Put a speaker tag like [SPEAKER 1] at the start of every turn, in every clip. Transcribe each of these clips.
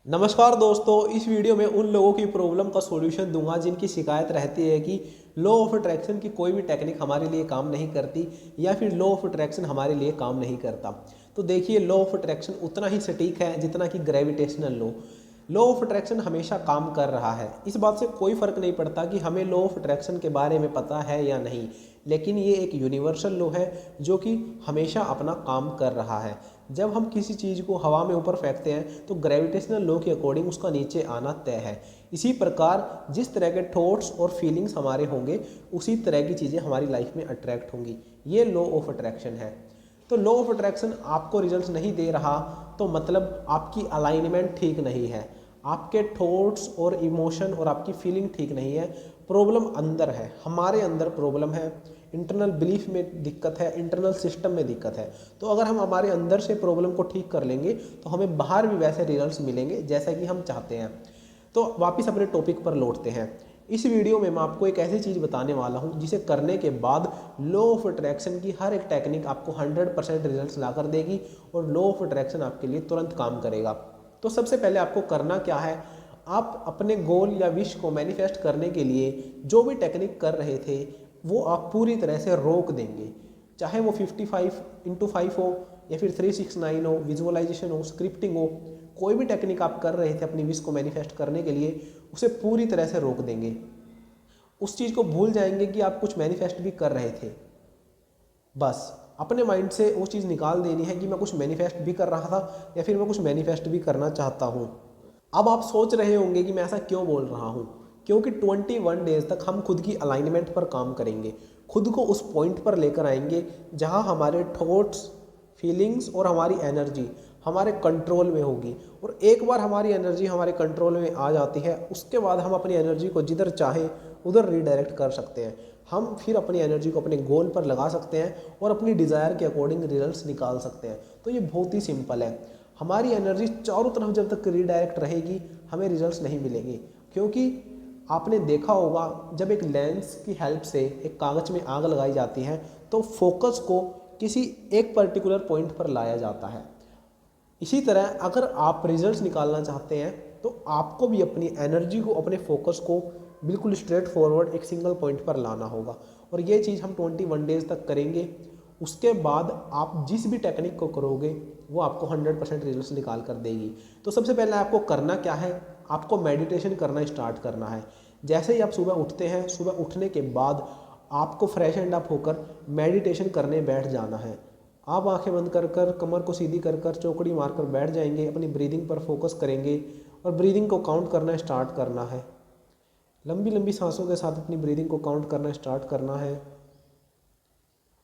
[SPEAKER 1] नमस्कार दोस्तों, इस वीडियो में उन लोगों की प्रॉब्लम का सॉल्यूशन दूंगा जिनकी शिकायत रहती है कि लॉ ऑफ अट्रैक्शन की कोई भी टेक्निक हमारे लिए काम नहीं करती या फिर लॉ ऑफ अट्रैक्शन हमारे लिए काम नहीं करता। तो देखिए, लॉ ऑफ अट्रैक्शन उतना ही सटीक है जितना कि ग्रेविटेशनल लॉ ऑफ अट्रैक्शन हमेशा काम कर रहा है। इस बात से कोई फ़र्क नहीं पड़ता कि हमें लॉ ऑफ अट्रैक्शन के बारे में पता है या नहीं, लेकिन ये एक यूनिवर्सल लॉ है जो कि हमेशा अपना काम कर रहा है। जब हम किसी चीज़ को हवा में ऊपर फेंकते हैं तो ग्रेविटेशनल लॉ के अकॉर्डिंग उसका नीचे आना तय है। इसी प्रकार जिस तरह के थॉट्स और फीलिंग्स हमारे होंगे उसी तरह की चीज़ें हमारी लाइफ में अट्रैक्ट होंगी। ये लॉ ऑफ अट्रैक्शन है। तो लॉ ऑफ अट्रैक्शन आपको रिजल्ट्स नहीं दे रहा तो मतलब आपकी अलाइनमेंट ठीक नहीं है, आपके थॉट्स और इमोशन और आपकी फीलिंग ठीक नहीं है। प्रॉब्लम अंदर है, हमारे अंदर प्रॉब्लम है, इंटरनल बिलीफ में दिक्कत है, इंटरनल सिस्टम में दिक्कत है। तो अगर हम हमारे अंदर से प्रॉब्लम को ठीक कर लेंगे तो हमें बाहर भी वैसे रिजल्ट्स मिलेंगे जैसा कि हम चाहते हैं। तो वापस अपने टॉपिक पर लौटते हैं। इस वीडियो में मैं आपको एक ऐसी चीज़ बताने वाला हूं जिसे करने के बाद लॉ ऑफ अट्रैक्शन की हर एक टेक्निक आपको 100% रिजल्ट्स ला कर देगी और लॉ ऑफ अट्रैक्शन आपके लिए तुरंत काम करेगा। तो सबसे पहले आपको करना क्या है, आप अपने गोल या विश को मैनिफेस्ट करने के लिए जो भी टेक्निक कर रहे थे वो आप पूरी तरह से रोक देंगे। चाहे वो 55x5 हो या फिर 369 हो, विजुअलाइजेशन हो, स्क्रिप्टिंग हो, कोई भी टेक्निक आप कर रहे थे अपनी विश को मैनिफेस्ट करने के लिए उसे पूरी तरह से रोक देंगे। उस चीज़ को भूल जाएंगे कि आप कुछ मैनिफेस्ट भी कर रहे थे। बस अपने माइंड से वो चीज़ निकाल देनी है कि मैं कुछ मैनिफेस्ट भी कर रहा था या फिर मैं कुछ मैनिफेस्ट भी करना चाहता हूँ। अब आप सोच रहे होंगे कि मैं ऐसा क्यों बोल रहा हूँ, क्योंकि 21 डेज तक हम खुद की अलाइनमेंट पर काम करेंगे, खुद को उस पॉइंट पर लेकर आएंगे जहाँ हमारे थॉट्स, फीलिंग्स और हमारी एनर्जी हमारे कंट्रोल में होगी। और एक बार हमारी एनर्जी हमारे कंट्रोल में आ जाती है उसके बाद हम अपनी एनर्जी को जिधर चाहें उधर रीडायरेक्ट कर सकते हैं। हम फिर अपनी एनर्जी को अपने गोल पर लगा सकते हैं और अपनी डिज़ायर के अकॉर्डिंग रिजल्ट्स निकाल सकते हैं। तो ये बहुत ही सिंपल है। हमारी एनर्जी चारों तरफ जब तक रीडायरेक्ट रहेगी हमें रिजल्ट्स नहीं मिलेंगे, क्योंकि आपने देखा होगा जब एक लेंस की हेल्प से एक कागज़ में आग लगाई जाती है तो फोकस को किसी एक पर्टिकुलर पॉइंट पर लाया जाता है। इसी तरह अगर आप रिजल्ट्स निकालना चाहते हैं तो आपको भी अपनी एनर्जी को, अपने फोकस को बिल्कुल स्ट्रेट फॉरवर्ड एक सिंगल पॉइंट पर लाना होगा। और ये चीज़ हम 21 डेज तक करेंगे। उसके बाद आप जिस भी टेक्निक को करोगे वो आपको 100% रिजल्ट्स निकाल कर देगी। तो सबसे पहले आपको करना क्या है, आपको मेडिटेशन करना स्टार्ट करना है। जैसे ही आप सुबह उठते हैं, सुबह उठने के बाद आपको फ्रेश एंड अप होकर मेडिटेशन करने बैठ जाना है। आप आंखें बंद कर कर, कमर को सीधी कर कर, चौकड़ी मारकर बैठ जाएंगे, अपनी ब्रीदिंग पर फोकस करेंगे और ब्रीदिंग को काउंट करना स्टार्ट करना है। लंबी लंबी सांसों के साथ अपनी ब्रीदिंग को काउंट करना स्टार्ट करना है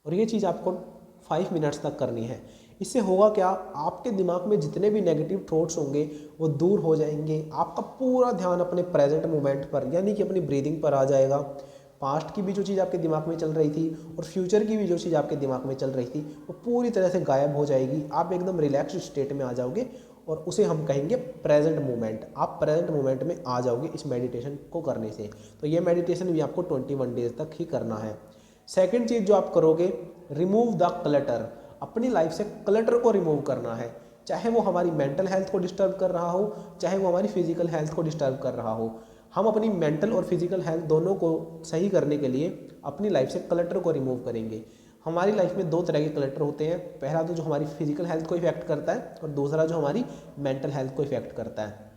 [SPEAKER 1] और ये चीज़ आपको 5 मिनट्स तक करनी है। इससे होगा क्या, आपके दिमाग में जितने भी नेगेटिव थॉट्स होंगे वो दूर हो जाएंगे। आपका पूरा ध्यान अपने प्रेजेंट मोमेंट पर यानी कि अपनी ब्रीदिंग पर आ जाएगा। पास्ट की भी जो चीज़ आपके दिमाग में चल रही थी और फ्यूचर की भी जो चीज़ आपके दिमाग में चल रही थी वो पूरी तरह से गायब हो जाएगी। आप एकदम रिलैक्स्ड स्टेट में आ जाओगे और उसे हम कहेंगे प्रेजेंट मोमेंट। आप प्रेजेंट मोमेंट में आ जाओगे इस मेडिटेशन को करने से। तो ये मेडिटेशन भी आपको 21 डेज तक ही करना है। सेकंड चीज़ जो आप करोगे, रिमूव द क्लटर। अपनी लाइफ से क्लटर को रिमूव करना है। चाहे वो हमारी मेंटल हेल्थ को डिस्टर्ब कर रहा हो, चाहे वो हमारी फिजिकल हेल्थ को डिस्टर्ब कर रहा हो। हम अपनी मेंटल और फिजिकल हेल्थ दोनों को सही करने के लिए अपनी लाइफ से क्लटर को रिमूव करेंगे। हमारी लाइफ में 2 तरह के क्लटर होते हैं। पहला तो जो हमारी फिजिकल हेल्थ को इफेक्ट करता है और दूसरा जो हमारी मेंटल हेल्थ को इफेक्ट करता है।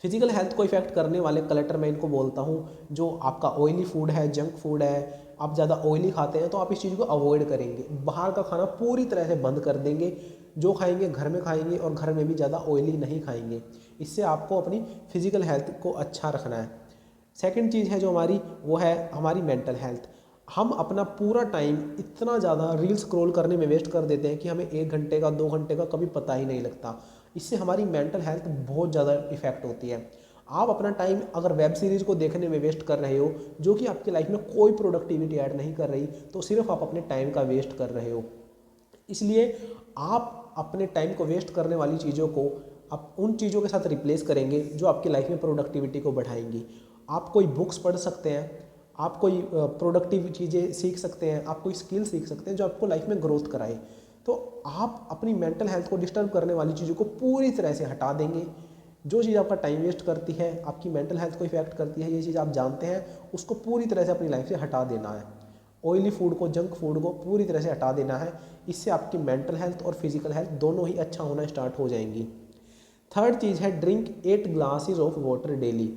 [SPEAKER 1] फिजिकल हेल्थ को इफेक्ट करने वाले क्लटर मैं इनको बोलता हूँ, जो आपका ऑयली फूड है, जंक फूड है, आप ज़्यादा ऑयली खाते हैं तो आप इस चीज़ को अवॉइड करेंगे। बाहर का खाना पूरी तरह से बंद कर देंगे, जो खाएंगे घर में खाएंगे और घर में भी ज़्यादा ऑयली नहीं खाएंगे। इससे आपको अपनी फिजिकल हेल्थ को अच्छा रखना है। सेकंड चीज़ है जो हमारी, वो है हमारी मेंटल हेल्थ। हम अपना पूरा टाइम इतना ज़्यादा रील स्क्रॉल करने में वेस्ट कर देते हैं कि हमें 1 घंटे का, 2 घंटे का कभी पता ही नहीं लगता। इससे हमारी मेंटल हेल्थ बहुत ज़्यादा इफेक्ट होती है। आप अपना टाइम अगर वेब सीरीज़ को देखने में वेस्ट कर रहे हो जो कि आपकी लाइफ में कोई प्रोडक्टिविटी ऐड नहीं कर रही, तो सिर्फ आप अपने टाइम का वेस्ट कर रहे हो। इसलिए आप अपने टाइम को वेस्ट करने वाली चीज़ों को आप उन चीज़ों के साथ रिप्लेस करेंगे जो आपकी लाइफ में प्रोडक्टिविटी को बढ़ाएंगी। आप कोई बुक्स पढ़ सकते हैं, आप कोई प्रोडक्टिव चीज़ें सीख सकते हैं, आप कोई स्किल सीख सकते हैं जो आपको लाइफ में ग्रोथ कराए। तो आप अपनी मेंटल हेल्थ को डिस्टर्ब करने वाली चीज़ों को पूरी तरह से हटा देंगे। जो चीज़ आपका टाइम वेस्ट करती है, आपकी मेंटल हेल्थ को इफेक्ट करती है, ये चीज़ आप जानते हैं, उसको पूरी तरह से अपनी लाइफ से हटा देना है। ऑयली फूड को, जंक फूड को पूरी तरह से हटा देना है। इससे आपकी मेंटल हेल्थ और फिजिकल हेल्थ दोनों ही अच्छा होना स्टार्ट हो जाएंगी। थर्ड चीज़ है drink 8 glasses of water daily.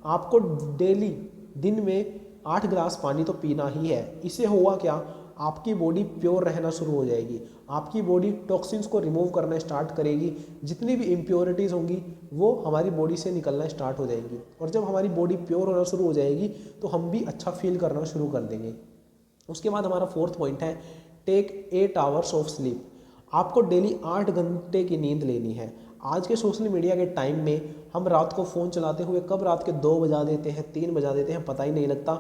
[SPEAKER 1] आपको डेली दिन में 8 ग्लास पानी तो पीना ही है। इससे होगा क्या, आपकी बॉडी प्योर रहना शुरू हो जाएगी, आपकी बॉडी टॉक्सिन्स को रिमूव करना स्टार्ट करेगी, जितनी भी इम्प्योरिटीज़ होंगी वो हमारी बॉडी से निकलना स्टार्ट हो जाएंगी। और जब हमारी बॉडी प्योर होना शुरू हो जाएगी तो हम भी अच्छा फील करना शुरू कर देंगे। उसके बाद हमारा फोर्थ पॉइंट है टेक 8 आवर्स ऑफ स्लीप। आपको डेली 8 घंटे की नींद लेनी है। आज के सोशल मीडिया के टाइम में हम रात को फ़ोन चलाते हुए कब रात के 2 बजा देते हैं, 3 बजा देते हैं, पता ही नहीं लगता।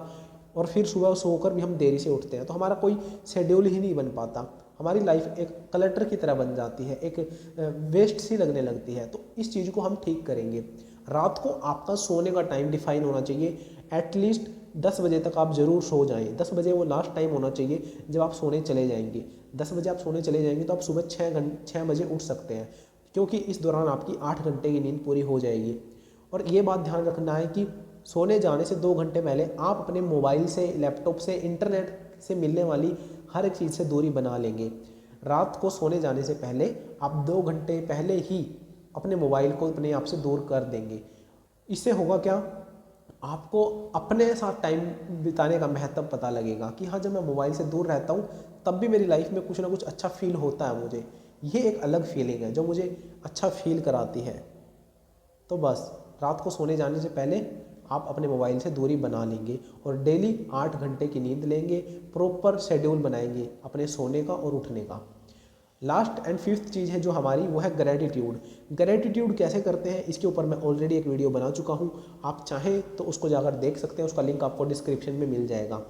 [SPEAKER 1] और फिर सुबह सोकर भी हम देरी से उठते हैं, तो हमारा कोई शेड्यूल ही नहीं बन पाता। हमारी लाइफ एक क्लटर की तरह बन जाती है, एक वेस्ट सी लगने लगती है। तो इस चीज़ को हम ठीक करेंगे। रात को आपका सोने का टाइम डिफाइन होना चाहिए। एटलीस्ट 10 बजे तक आप ज़रूर सो जाएं। 10 बजे वो लास्ट टाइम होना चाहिए जब आप सोने चले जाएंगे। 10 बजे आप सोने चले जाएंगे तो आप सुबह 6 बजे उठ सकते हैं, क्योंकि इस दौरान आपकी 8 घंटे की नींद पूरी हो जाएगी। और ये बात ध्यान रखना है कि सोने जाने से 2 घंटे पहले आप अपने मोबाइल से, लैपटॉप से, इंटरनेट से मिलने वाली हर एक चीज़ से दूरी बना लेंगे। रात को सोने जाने से पहले आप 2 घंटे पहले ही अपने मोबाइल को अपने आप से दूर कर देंगे। इससे होगा क्या, आपको अपने साथ टाइम बिताने का महत्व पता लगेगा कि हाँ, जब मैं मोबाइल से दूर रहता हूँ तब भी मेरी लाइफ में कुछ ना कुछ अच्छा फील होता है। मुझे ये एक अलग फीलिंग है जो मुझे अच्छा फील कराती है। तो बस रात को सोने जाने से पहले आप अपने मोबाइल से दूरी बना लेंगे और डेली 8 घंटे की नींद लेंगे। प्रॉपर शेड्यूल बनाएंगे अपने सोने का और उठने का। लास्ट एंड फिफ्थ चीज़ है जो हमारी, वो है ग्रैटिट्यूड। ग्रैटिट्यूड कैसे करते हैं इसके ऊपर मैं ऑलरेडी एक वीडियो बना चुका हूँ, आप चाहें तो उसको जाकर देख सकते हैं। उसका लिंक आपको डिस्क्रिप्शन में मिल जाएगा।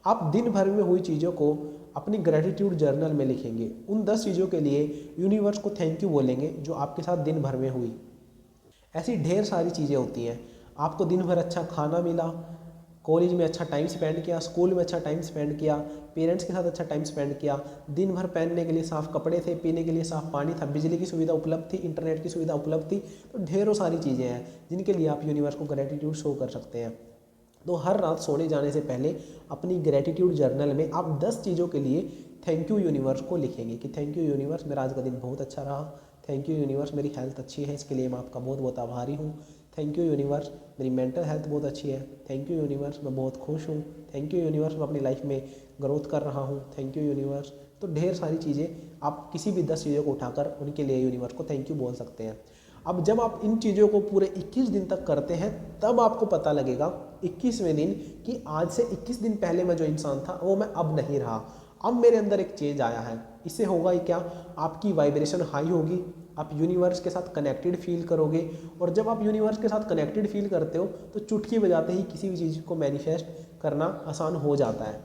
[SPEAKER 1] आप दिन भर में हुई चीज़ों को अपनी ग्रैटिट्यूड जर्नल में लिखेंगे। उन 10 चीज़ों के लिए यूनिवर्स को थैंक यू बोलेंगे जो आपके साथ दिन भर में हुई। ऐसी ढेर सारी चीज़ें होती हैं। आपको दिन भर अच्छा खाना मिला, कॉलेज में अच्छा टाइम स्पेंड किया, स्कूल में अच्छा टाइम स्पेंड किया, पेरेंट्स के साथ अच्छा टाइम स्पेंड किया, दिन भर पहनने के लिए साफ़ कपड़े थे, पीने के लिए साफ़ पानी था, बिजली की सुविधा उपलब्ध थी, इंटरनेट की सुविधा उपलब्ध थी। तो ढेरों सारी चीज़ें हैं जिनके लिए आप यूनिवर्स को ग्रैटिट्यूड शो कर सकते हैं। तो हर रात सोने जाने से पहले अपनी ग्रैटिट्यूड जर्नल में आप 10 चीज़ों के लिए थैंक यू यूनिवर्स को लिखेंगे कि थैंक यू यूनिवर्स, मेरा आज का दिन बहुत अच्छा रहा। थैंक यू यूनिवर्स, मेरी हेल्थ अच्छी है, इसके लिए मैं आपका बहुत बहुत आभारी हूँ। थैंक यू यूनिवर्स, मेरी मेंटल हेल्थ बहुत अच्छी है। थैंक यू यूनिवर्स, मैं बहुत खुश हूँ। थैंक यू यूनिवर्स, मैं अपनी लाइफ में ग्रोथ कर रहा हूँ। Thank you universe. तो ढेर सारी चीज़ें, आप किसी भी 10 चीज़ों को उठाकर उनके लिए यूनिवर्स को थैंक यू बोल सकते हैं। अब जब आप इन चीज़ों को पूरे 21 दिन तक करते हैं तब आपको पता लगेगा 21वें दिन कि आज से 21 दिन पहले मैं जो इंसान था वो मैं अब नहीं रहा, अब मेरे अंदर एक चेंज आया है। इससे होगा ही क्या, आपकी वाइब्रेशन हाई होगी, आप यूनिवर्स के साथ कनेक्टेड फील करोगे। और जब आप यूनिवर्स के साथ कनेक्टेड फील करते हो तो चुटकी बजाते ही किसी भी चीज़ को मैनिफेस्ट करना आसान हो जाता है।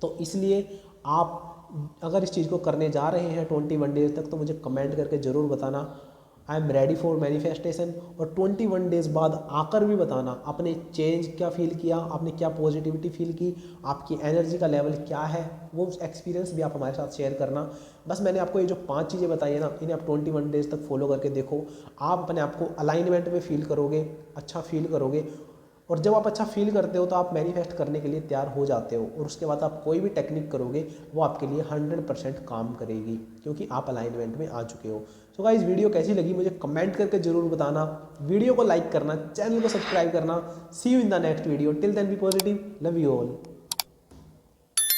[SPEAKER 1] तो इसलिए आप अगर इस चीज़ को करने जा रहे हैं 21 डेज तक तो मुझे कमेंट करके ज़रूर बताना I am ready for manifestation. और 21 डेज़ बाद आकर भी बताना आपने चेंज क्या फील किया, आपने क्या पॉजिटिविटी फील की, आपकी एनर्जी का लेवल क्या है, वो एक्सपीरियंस भी आप हमारे साथ शेयर करना। बस मैंने आपको ये जो 5 चीज़ें बताई है ना, इन्हें आप 21 डेज़ तक फॉलो करके देखो। आप अपने आप को अलाइनमेंट में फील करोगे, अच्छा फील करोगे। और जब आप अच्छा फील करते हो तो आप मैनिफेस्ट करने के लिए तैयार हो जाते हो। और उसके बाद आप कोई भी टेक्निक करोगे वो आपके लिए 100% काम करेगी, क्योंकि आप अलाइनमेंट में आ चुके हो। सो गाइस, वीडियो कैसी लगी मुझे कमेंट करके जरूर बताना। वीडियो को लाइक करना, चैनल को सब्सक्राइब करना। See you in the next video. Till then be positive, love you all.